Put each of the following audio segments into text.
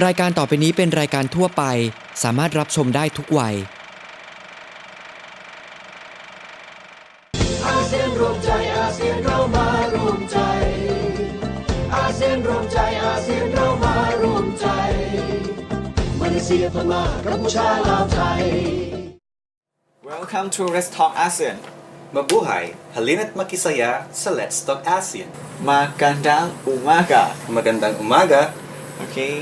รายการต่อไปนี้เป็นรายการทั่วไปสามารถรับชมได้ทุกวัยอาเซียนรวมใจอาเซียนเรามารวมใจอาเซียนรวมใจอาเซียนเรามารวมใจมาเลเซียพม่ากัมพูชาลาวไทย Welcome to Let's Talk ASEAN. Mabuhay! Halina't makisaya sa Let's Talk ASEAN. Magandang umaga. Magandang umaga. Okay.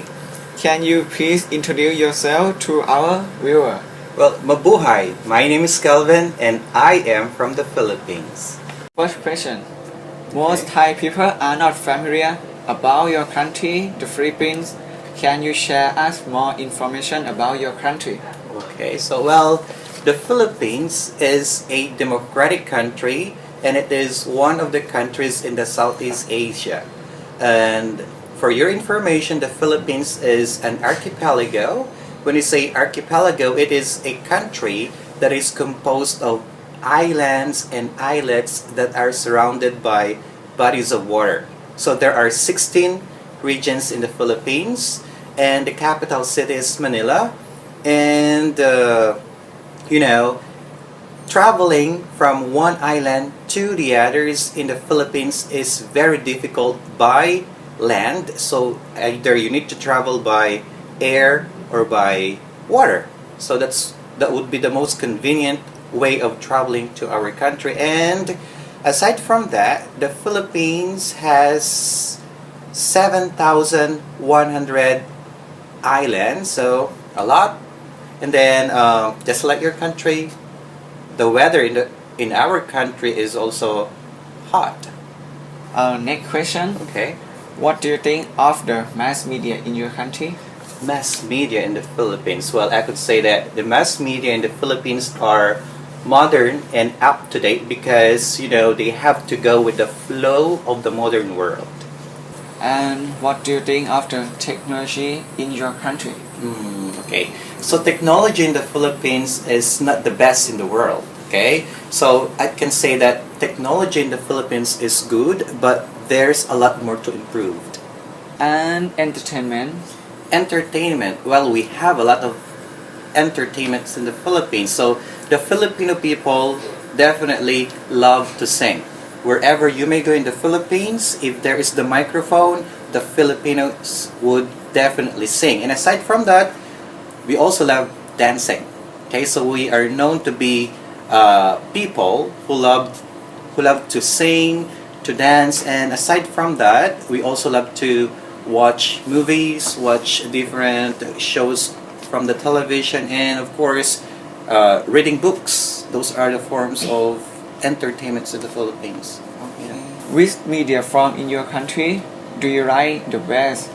Can you please introduce yourself to our viewer? Well, mabuhay! My name is Kelvin and I am from the Philippines. First question. Most Thai people are not familiar about your country, the Philippines. Can you share us more information about your country? Okay, so the Philippines is a democratic country and it is one of the countries in the Southeast Asia. And for your information, the Philippines is an archipelago. When you say archipelago, it is a country that is composed of islands and islets that are surrounded by bodies of water. So there are 16 regions in the Philippines and the capital city is Manila. And traveling from one island to the others in the Philippines is very difficult by land. So either you need to travel by air or by water. So that would be the most convenient way of traveling to our country. And aside from that, the Philippines has 7,100 islands, so a lot. And then, just like your country, the weather in our country is also hot. Next question. Okay. What do you think of the mass media in your country? Mass media in the Philippines. Well, I could say that the mass media in the Philippines are modern and up to date because, they have to go with the flow of the modern world. And what do you think of the technology in your country? Okay, so technology in the Philippines is not the best in the world, okay? So I can say that technology in the Philippines is good, but there's a lot more to improve. And entertainment? Entertainment, well, we have a lot of entertainments in the Philippines. So the Filipino people definitely love to sing. Wherever you may go in the Philippines, if there is the microphone, the Filipinos would definitely sing. And aside from that, we also love dancing. Okay, so we are known to be people who love to sing, to dance, and aside from that, we also love to watch movies, watch different shows from the television, and of course, reading books. Those are the forms of entertainments in the Philippines. Okay. Which media form in your country do you like the best?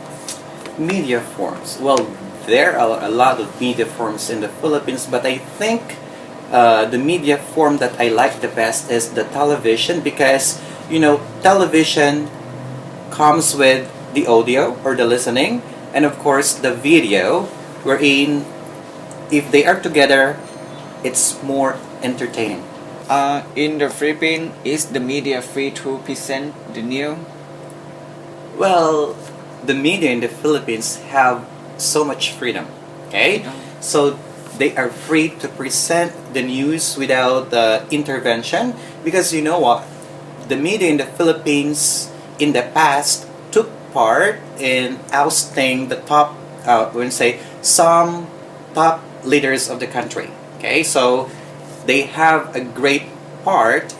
Media forms. Well, there are a lot of media forms in the Philippines, but I think the media form that I like the best is the television because, television comes with the audio or the listening, and of course the video, wherein if they are together, it's more entertaining. In the Philippines, is the media free to present the news? Well, the media in the Philippines have so much freedom, okay? So they are free to present the news without intervention because you know what? The media in the Philippines in the past took part in ousting the some top leaders of the country, okay? So they have a great part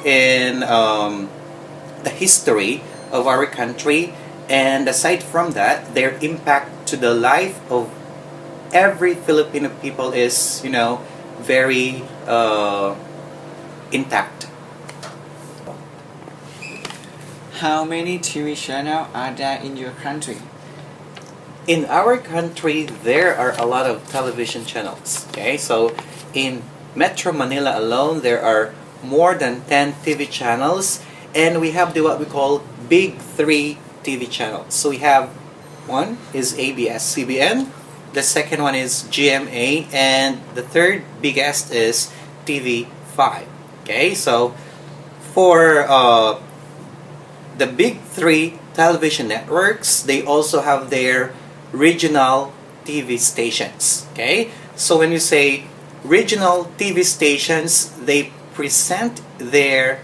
in the history of our country, and aside from that, their impact to the life of every Filipino people is, very intact. How many TV channels are there in your country? In our country, there are a lot of television channels, okay? So in Metro Manila alone, there are more than 10 TV channels, and we have what we call Big Three TV channels. So we have one is ABS-CBN, the second one is GMA, and the third biggest is TV5. Okay, so for the Big Three television networks, they also have their regional TV stations. Okay, so when you say regional TV stations, they present their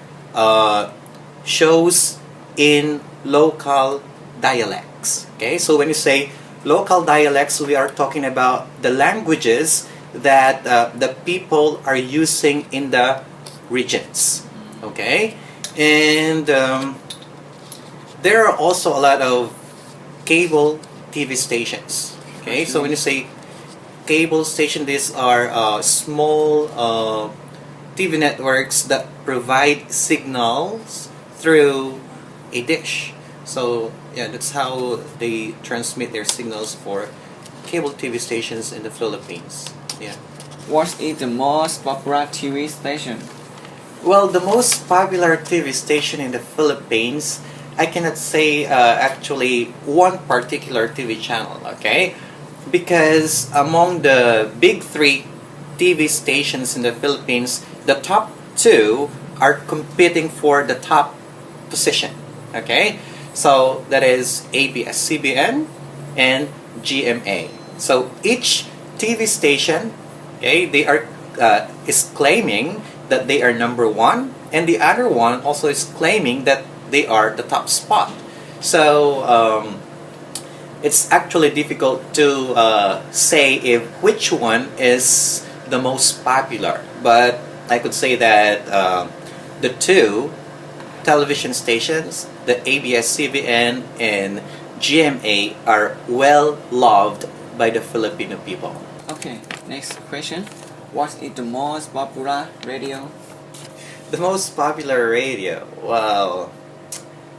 shows in local dialects. Okay, so when you say local dialects, we are talking about the languages that the people are using in the regions. Okay, and there are also a lot of cable TV stations. Okay, so when you say cable station, these are small TV networks that provide signals through a dish. So yeah, that's how they transmit their signals for cable TV stations in the Philippines. Yeah. What is the most popular TV station? Well, the most popular TV station in the Philippines, I cannot say actually one particular TV channel, okay? Because among the big three TV stations in the Philippines, the top two are competing for the top position, okay? So that is ABS-CBN and GMA. So each TV station, okay, they are is claiming that they are number one, and the other one also is claiming that they are the top spot. So it's actually difficult to say if which one is the most popular, but I could say that the two television stations, the ABS-CBN and GMA, are well loved by the Filipino people. Okay, next question. What is the most popular radio? The most popular radio? Well,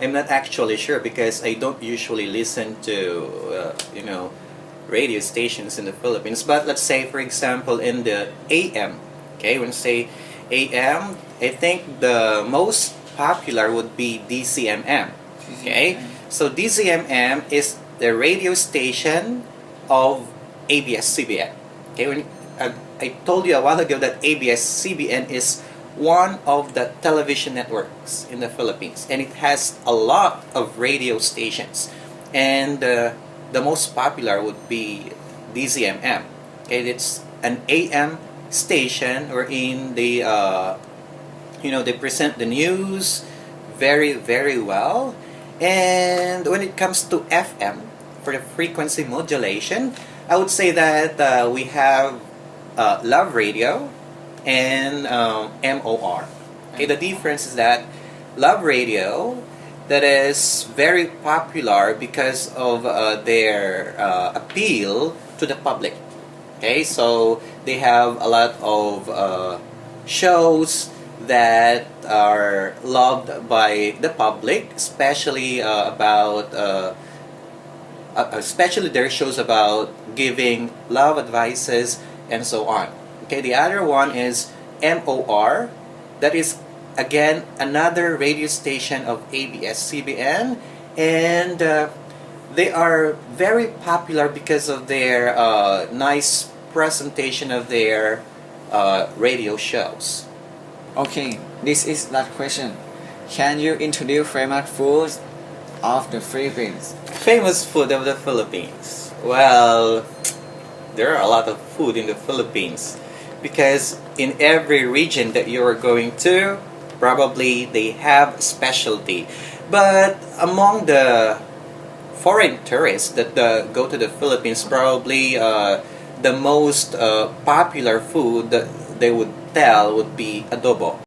I'm not actually sure because I don't usually listen to, radio stations in the Philippines. But let's say, for example, in the AM, okay, when you say AM, I think the most popular would be DCMM, okay? So DCMM is the radio station of ABS-CBN. Okay, when I told you a while ago that ABS-CBN is one of the television networks in the Philippines, and it has a lot of radio stations, and the most popular would be DCMM. Okay, it's an AM station wherein they they present the news very, very well. And when it comes to FM, for the frequency modulation, I would say that we have Love Radio and MOR. Okay, the difference is that Love Radio, that is very popular because of their appeal to the public. Okay, so they have a lot of shows that are loved by the public, especially especially their shows about giving love advices and so on. Okay, the other one is MOR, that is again another radio station of ABS-CBN, and they are very popular because of their nice presentation of their radio shows. Okay, this is last question. Can you introduce famous foods of the Philippines? Famous food of the Philippines. Well, there are a lot of food in the Philippines because in every region that you are going to, probably they have specialty. But among the foreign tourists that go to the Philippines, probably the most popular food that they would tell would be adobo.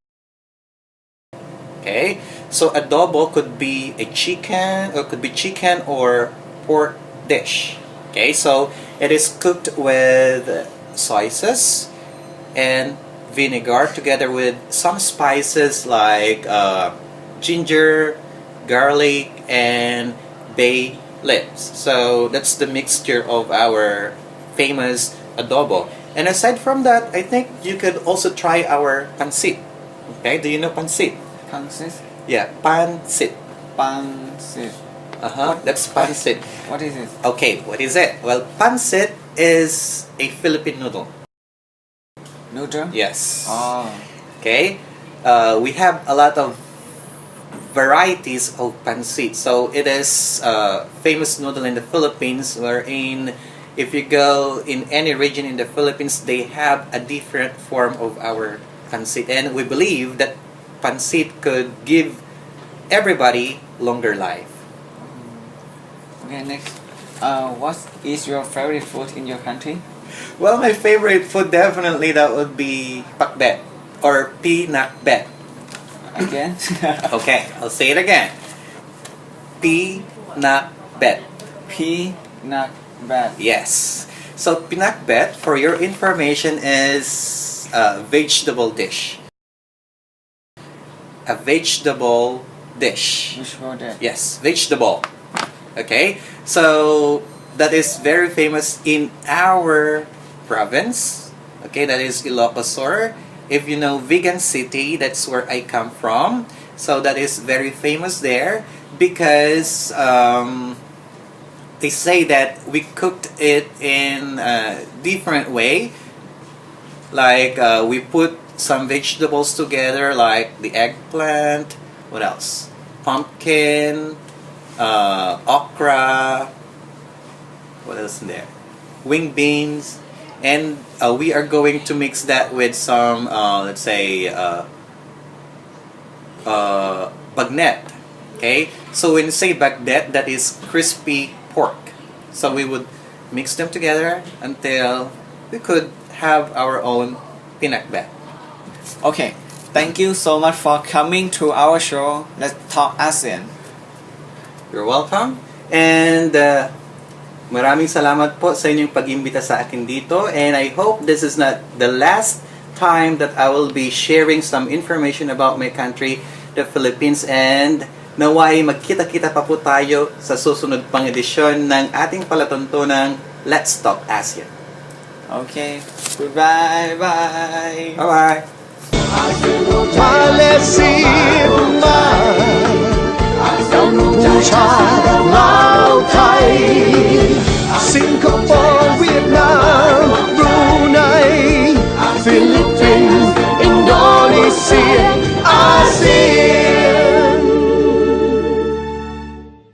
Okay, so adobo could be a chicken, or could be chicken or pork dish. Okay, so it is cooked with soy sauce and vinegar together with some spices like ginger, garlic, and bay leaves. So that's the mixture of our famous adobo. And aside from that, I think you could also try our pancit. Okay, do you know pancit? Pancit? Yeah, pancit. Pancit. That's pancit. What is it? Okay, what is it? Well, pancit is a Philippine noodle. Noodle? Yes. Oh. Okay, we have a lot of varieties of pancit. So it is a famous noodle in the Philippines, wherein if you go in any region in the Philippines, they have a different form of our pancit. And we believe that pancit could give everybody longer life. Okay, next. What is your favorite food in your country? Well, my favorite food definitely that would be pakbet or pinakbet. Again? Okay, I'll say it again. Pinakbet. Pinakbet. Yes. So pinakbet, for your information, is a vegetable dish. A vegetable dish. Which word that? Yes, vegetable. Okay, so that is very famous in our province. Okay, that is Ilocos Sur. If you know Vegan City, that's where I come from. So that is very famous there because they say that we cooked it in a different way. Like we put some vegetables together, like the eggplant. What else? Pumpkin, okra. What else in there? Wing beans. And we are going to mix that with some, let's say, bagnet. Okay? So when you say bagnet, that is crispy pork. So we would mix them together until we could have our own pinakbet. Okay, thank you so much for coming to our show. Let's talk ASEAN. You're welcome. And maraming salamat po sa inyong pag-imbita sa akin dito. And I hope this is not the last time that I will be sharing some information about my country, the Philippines. And naway magkita-kita pa po tayo sa susunod pang edisyon ng ating palatuntunang Let's Talk ASEAN. Okay, goodbye, bye. Bye-bye. Palestine, ผู้ชาย